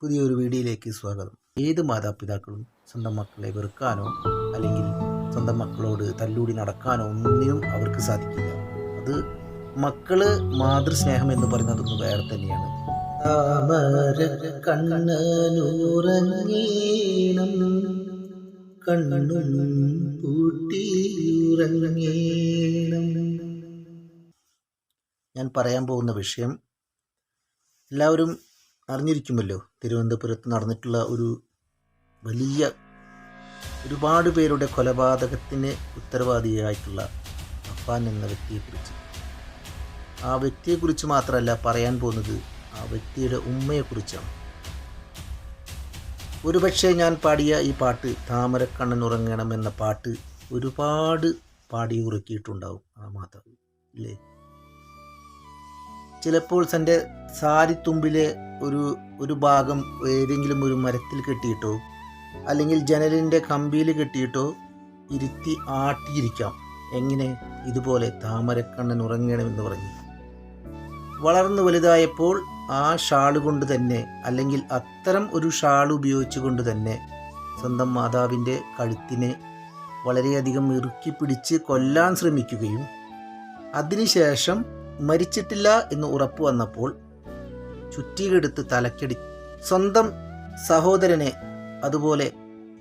പുതിയൊരു വീഡിയോയിലേക്ക് സ്വാഗതം. ഏത് മാതാപിതാക്കളും സ്വന്തം മക്കളെ വെറുക്കാനോ അല്ലെങ്കിൽ സ്വന്തം മക്കളോട് തല്ലൂടി നടക്കാനോ ഒന്നിനും അവർക്ക് സാധിക്കില്ല. അത് മക്കള് മാതൃസ്നേഹം എന്ന് പറയുന്നതൊന്ന് വേറെ തന്നെയാണ്. ഞാൻ പറയാൻ പോകുന്ന വിഷയം എല്ലാവരും അറിഞ്ഞിരിക്കുമല്ലോ. തിരുവനന്തപുരത്ത് നടന്നിട്ടുള്ള ഒരു വലിയ ഒരുപാട് പേരുടെ കൊലപാതകത്തിന് ഉത്തരവാദിയായിട്ടുള്ള അഫാൻ എന്ന വ്യക്തിയെക്കുറിച്ച്. ആ വ്യക്തിയെക്കുറിച്ച് മാത്രമല്ല പറയാൻ പോകുന്നത്, ആ വ്യക്തിയുടെ ഉമ്മയെക്കുറിച്ചാണ്. ഒരുപക്ഷെ ഞാൻ പാടിയ ഈ പാട്ട്, താമരക്കണ്ണൻ ഉറങ്ങണം എന്ന പാട്ട്, ഒരുപാട് പാടി ഉറക്കിയിട്ടുണ്ടാവും ആ മാതാവ്, ഇല്ലേ? ചിലപ്പോൾ തൻ്റെ സാരിത്തുമ്പിലെ ഒരു ഭാഗം ഏതെങ്കിലും ഒരു മരത്തിൽ കെട്ടിയിട്ടോ അല്ലെങ്കിൽ ജനലിൻ്റെ കമ്പിയിൽ കെട്ടിയിട്ടോ ഇരുത്തി ആട്ടിയിരിക്കാം. എങ്ങനെ? ഇതുപോലെ താമരക്കണ്ണൻ ഉറങ്ങണമെന്ന് പറഞ്ഞു. വളർന്നു വലുതായപ്പോൾ ആ ഷാള് കൊണ്ട് തന്നെ, അല്ലെങ്കിൽ അത്തരം ഒരു ഷാൾ ഉപയോഗിച്ചുകൊണ്ട് തന്നെ സ്വന്തം മാതാവിൻ്റെ കഴുത്തിനെ വളരെയധികം ഇറുക്കി പിടിച്ച് കൊല്ലാൻ ശ്രമിക്കുകയും അതിനുശേഷം മരിച്ചിട്ടില്ല എന്ന് ഉറപ്പ് വന്നപ്പോൾ ചുറ്റികെടുത്ത് തലക്കടി സ്വന്തം സഹോദരനെ, അതുപോലെ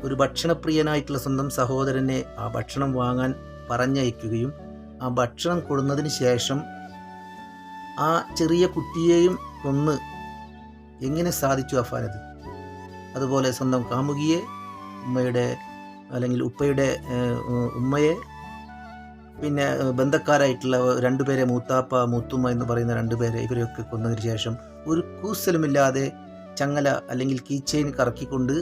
ഒരു ഭക്ഷണപ്രിയനായിട്ടുള്ള സ്വന്തം സഹോദരനെ ആ ഭക്ഷണം വാങ്ങാൻ പറഞ്ഞയക്കുകയും ആ ഭക്ഷണം കൊടുന്നതിന് ശേഷം ആ ചെറിയ കുട്ടിയെയും കൊന്ന് എങ്ങനെ സാധിച്ചു അഫാനത്? അതുപോലെ സ്വന്തം കാമുകിയെ, ഉമ്മയുടെ അല്ലെങ്കിൽ ഉപ്പയുടെ ഉമ്മയെ, പിന്നെ ബന്ധക്കാരായിട്ടുള്ള രണ്ടുപേരെ, മൂത്താപ്പ മൂത്തുമ്മ എന്ന് പറയുന്ന രണ്ടുപേരെ, ഇവരെയൊക്കെ കൊന്നതിന് ശേഷം ഒരു കൂസലുമില്ലാതെ ചങ്ങല അല്ലെങ്കിൽ കീച്ചെയിൻ കറക്കിക്കൊണ്ട്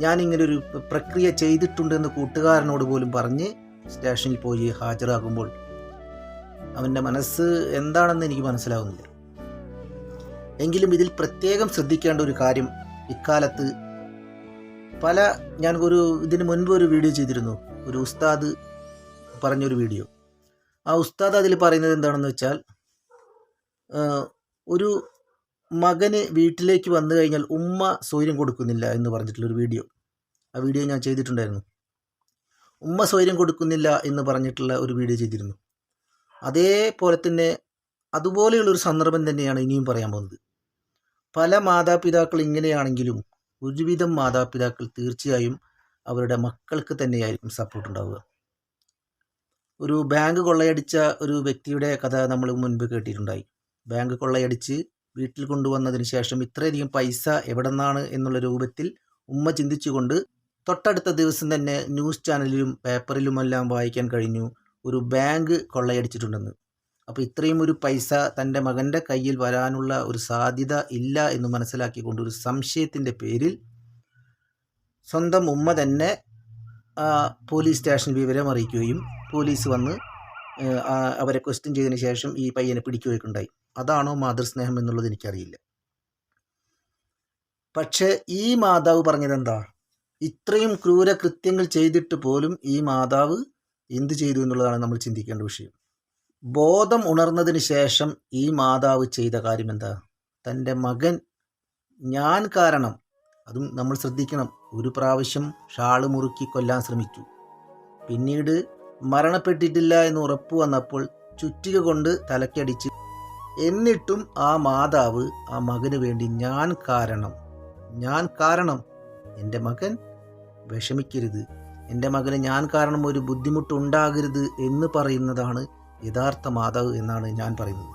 ഞാനിങ്ങനൊരു പ്രക്രിയ ചെയ്തിട്ടുണ്ടെന്ന് കൂട്ടുകാരനോട് പോലും പറഞ്ഞ് സ്റ്റേഷനിൽ പോയി ഹാജരാകുമ്പോൾ അവൻ്റെ മനസ്സ് എന്താണെന്ന് എനിക്ക് മനസ്സിലാവുന്നില്ല. എങ്കിലും ഇതിൽ പ്രത്യേകം ശ്രദ്ധിക്കേണ്ട ഒരു കാര്യം, ഇക്കാലത്ത് ഞാൻ ഇതിന് മുൻപ് ഒരു വീഡിയോ ചെയ്തിരുന്നു, ഒരു ഉസ്താദ് പറഞ്ഞൊരു വീഡിയോ. ആ ഉസ്താദ് അതിൽ പറയുന്നത് എന്താണെന്ന് വെച്ചാൽ, ഒരു മകന് വീട്ടിലേക്ക് വന്നു കഴിഞ്ഞാൽ ഉമ്മ സ്വൈര്യം കൊടുക്കുന്നില്ല എന്ന് പറഞ്ഞിട്ടുള്ളൊരു വീഡിയോ. ആ വീഡിയോ ഞാൻ ചെയ്തിട്ടുണ്ടായിരുന്നു. ഉമ്മ സ്വൈര്യം കൊടുക്കുന്നില്ല എന്ന് പറഞ്ഞിട്ടുള്ള ഒരു വീഡിയോ ചെയ്തിരുന്നു. അതേപോലെ തന്നെ അതുപോലെയുള്ളൊരു സന്ദർഭം തന്നെയാണ് ഇനിയും പറയാൻ പോകുന്നത്. പല മാതാപിതാക്കൾ ഇങ്ങനെയാണെങ്കിലും ഒരുവിധം മാതാപിതാക്കൾ തീർച്ചയായും അവരുടെ മക്കൾക്ക് തന്നെയായിരിക്കും സപ്പോർട്ട് ഉണ്ടാവുക. ഒരു ബാങ്ക് കൊള്ളയടിച്ച ഒരു വ്യക്തിയുടെ കഥ നമ്മൾ മുൻപ് കേട്ടിട്ടുണ്ടായി. ബാങ്ക് കൊള്ളയടിച്ച് വീട്ടിൽ കൊണ്ടുവന്നതിന് ശേഷം ഇത്രയധികം പൈസ എവിടെ നിന്നാണ് എന്നുള്ള രൂപത്തിൽ ഉമ്മ ചിന്തിച്ചുകൊണ്ട് തൊട്ടടുത്ത ദിവസം തന്നെ ന്യൂസ് ചാനലിലും പേപ്പറിലുമെല്ലാം വായിക്കാൻ കഴിഞ്ഞു, ഒരു ബാങ്ക് കൊള്ളയടിച്ചിട്ടുണ്ടെന്ന്. അപ്പോൾ ഇത്രയും ഒരു പൈസ തൻ്റെ മകൻ്റെ കയ്യിൽ വരാനുള്ള ഒരു സാധ്യത ഇല്ല എന്ന് മനസ്സിലാക്കിക്കൊണ്ട് ഒരു സംശയത്തിൻ്റെ പേരിൽ സ്വന്തം ഉമ്മ തന്നെ പോലീസ് സ്റ്റേഷൻ വിവരം അറിയിക്കുകയും പോലീസ് വന്ന് അവരെ ക്വസ്റ്റ്യൻ ചെയ്തതിന് ശേഷം ഈ പയ്യനെ പിടിക്കുകയൊക്കെ ഉണ്ടായി. അതാണോ മാതൃസ്നേഹം എന്നുള്ളത് എനിക്കറിയില്ല. പക്ഷേ ഈ മാതാവ് പറഞ്ഞതെന്താ? ഇത്രയും ക്രൂരകൃത്യങ്ങൾ ചെയ്തിട്ട് പോലും ഈ മാതാവ് എന്ത് ചെയ്തു എന്നുള്ളതാണ് നമ്മൾ ചിന്തിക്കേണ്ട വിഷയം. ബോധം ഉണർന്നതിന് ശേഷം ഈ മാതാവ് ചെയ്ത കാര്യം എന്താ? തൻ്റെ മകൻ ഞാൻ കാരണം, അതും നമ്മൾ ശ്രദ്ധിക്കണം, ഒരു പ്രാവശ്യം ഷാള് മുറുക്കി കൊല്ലാൻ ശ്രമിച്ചു. പിന്നീട് മരണപ്പെട്ടിട്ടില്ല എന്ന് ഉറപ്പ് വന്നപ്പോൾ ചുറ്റിക കൊണ്ട് തലക്കടിച്ച്. എന്നിട്ടും ആ മാതാവ് ആ മകന് വേണ്ടി ഞാൻ കാരണം എൻ്റെ മകൻ വിഷമിക്കരുത്, എൻ്റെ മകന് ഞാൻ കാരണം ഒരു ബുദ്ധിമുട്ടുണ്ടാകരുത് എന്ന് പറയുന്നതാണ് യഥാർത്ഥ മാതാവ് എന്നാണ് ഞാൻ പറയുന്നത്.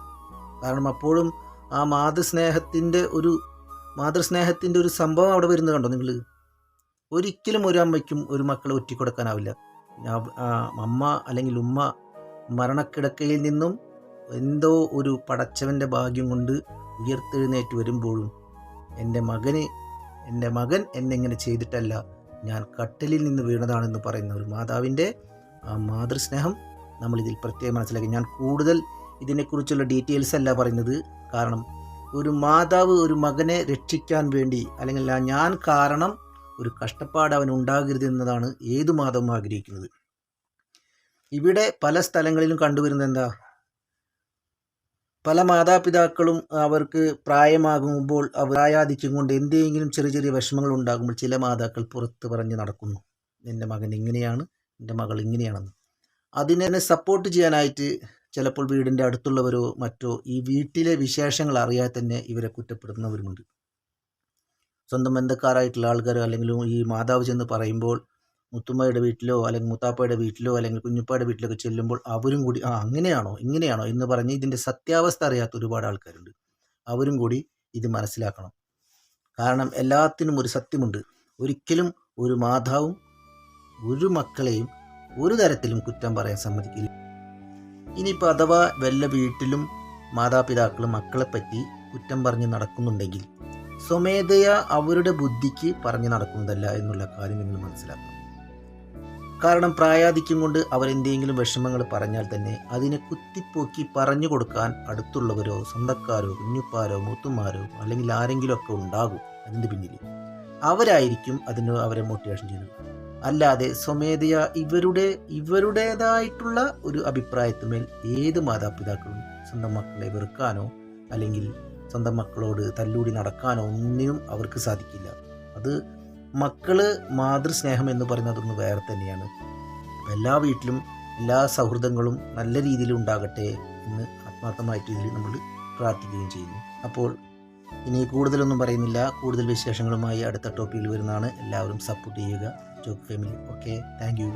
കാരണം അപ്പോഴും ആ മാതൃസ്നേഹത്തിൻ്റെ ഒരു സംഭവം അവിടെ വരുന്നത് കണ്ടോ നിങ്ങൾ? ഒരിക്കലും ഒരു അമ്മയ്ക്കും ഒരു മക്കളെ ഒറ്റിക്കൊടുക്കാനാവില്ല. അമ്മ അല്ലെങ്കിൽ ഉമ്മ മരണക്കിടക്കയിൽ നിന്നും എന്തോ ഒരു പടച്ചവൻ്റെ ഭാഗ്യം കൊണ്ട് ഉയർത്തെഴുന്നേറ്റ് വരുമ്പോഴും എൻ്റെ മകൻ എന്നെ ഇങ്ങനെ ചെയ്തിട്ടല്ല, ഞാൻ കട്ടിലിൽ നിന്ന് വീണതാണെന്ന് പറയുന്ന ഒരു മാതാവിൻ്റെ ആ മാതൃസ്നേഹം നമ്മളിതിൽ പ്രത്യേകം മനസ്സിലാക്കി. ഞാൻ കൂടുതൽ ഇതിനെക്കുറിച്ചുള്ള ഡീറ്റെയിൽസ് അല്ല പറയുന്നത്. കാരണം ഒരു മാതാവ് ഒരു മകനെ രക്ഷിക്കാൻ വേണ്ടി, അല്ലെങ്കിൽ ഞാൻ കാരണം ഒരു കഷ്ടപ്പാട് അവൻ ഉണ്ടാകരുത് എന്നതാണ് ഏതു മാതാവും ആഗ്രഹിക്കുന്നത്. ഇവിടെ പല സ്ഥലങ്ങളിലും കണ്ടുവരുന്നത് എന്താ? പല മാതാപിതാക്കളും അവർക്ക് പ്രായമാകുമ്പോൾ പ്രായാധിക്യം കൊണ്ട് എന്തെങ്കിലും ചെറിയ ചെറിയ വിഷമങ്ങൾ ഉണ്ടാകുമ്പോൾ ചില മാതാക്കൾ പുറത്ത് പറഞ്ഞ് നടക്കുന്നു, എൻ്റെ മകൻ ഇങ്ങനെയാണ്, എൻ്റെ മകൾ ഇങ്ങനെയാണെന്ന്. അതിനെ സപ്പോർട്ട് ചെയ്യാനായിട്ട് ചിലപ്പോൾ വീടിൻ്റെ അടുത്തുള്ളവരോ മറ്റോ ഈ വീട്ടിലെ വിശേഷങ്ങൾ അറിയാതെ തന്നെ ഇവരെ കുറ്റപ്പെടുത്തുന്നവരുമുണ്ട്. സ്വന്തം ബന്ധക്കാരായിട്ടുള്ള ആൾക്കാരോ അല്ലെങ്കിൽ ഈ മാതാവ് ചെന്ന് പറയുമ്പോൾ മുത്തുമ്മയുടെ വീട്ടിലോ അല്ലെങ്കിൽ മുത്താപ്പയുടെ വീട്ടിലോ അല്ലെങ്കിൽ കുഞ്ഞുപ്പായുടെ വീട്ടിലൊക്കെ ചെല്ലുമ്പോൾ അവരും കൂടി അങ്ങനെയാണോ ഇങ്ങനെയാണോ എന്ന് പറഞ്ഞ് ഇതിൻ്റെ സത്യാവസ്ഥ അറിയാത്ത ഒരുപാട് ആൾക്കാരുണ്ട്. അവരും കൂടി ഇത് മനസ്സിലാക്കണം. കാരണം എല്ലാത്തിനും ഒരു സത്യമുണ്ട്. ഒരിക്കലും ഒരു മാതാവും ഒരു മക്കളെയും ഒരു തരത്തിലും കുറ്റം പറയാൻ സമ്മതിക്കില്ല. ഇനിയിപ്പോൾ അഥവാ വല്ല വീട്ടിലും മാതാപിതാക്കളും മക്കളെപ്പറ്റി കുറ്റം പറഞ്ഞ് നടക്കുന്നുണ്ടെങ്കിൽ സ്വമേധയാ അവരുടെ ബുദ്ധിക്ക് പറഞ്ഞു നടക്കുന്നതല്ല എന്നുള്ള കാര്യം നിങ്ങൾ മനസ്സിലാക്കണം. കാരണം പ്രായാധിക്യം കൊണ്ട് അവരെന്തെങ്കിലും വിഷമങ്ങൾ പറഞ്ഞാൽ തന്നെ അതിനെ കുത്തിപ്പോക്കി പറഞ്ഞു കൊടുക്കാൻ അടുത്തുള്ളവരോ സ്വന്തക്കാരോ കുഞ്ഞുപ്പാരോ മൂത്തുമാരോ അല്ലെങ്കിൽ ആരെങ്കിലുമൊക്കെ ഉണ്ടാകും അതിൻ്റെ പിന്നിൽ. അവരായിരിക്കും അവരെ മോട്ടിവേഷൻ ചെയ്യുന്നത്. അല്ലാതെ സ്വമേധയാ ഇവരുടേതായിട്ടുള്ള ഒരു അഭിപ്രായത്തിന്മേൽ ഏത് മാതാപിതാക്കളും സ്വന്തം മക്കളെ വെറുക്കാനോ അല്ലെങ്കിൽ സ്വന്തം മക്കളോട് തല്ലൂടി നടക്കാനോ ഒന്നിനും അവർക്ക് സാധിക്കില്ല. അത് മക്കള് മാതൃസ്നേഹം എന്ന് പറയുന്നത് അതൊന്ന് വേറെ തന്നെയാണ്. എല്ലാ വീട്ടിലും എല്ലാ സൗഹൃദങ്ങളും നല്ല രീതിയിൽ ഉണ്ടാകട്ടെ എന്ന് ആത്മാർത്ഥമായിട്ട് ഇതിൽ നമ്മൾ പ്രാർത്ഥിക്കുകയും ചെയ്യുന്നു. അപ്പോൾ ഇനി കൂടുതലൊന്നും പറയുന്നില്ല. കൂടുതൽ വിശേഷങ്ങളുമായി അടുത്ത ടോപ്പിക്കിൽ വരുന്നതാണ്. എല്ലാവരും സപ്പോർട്ട് ചെയ്യുക. Joke family. Okay, thank you.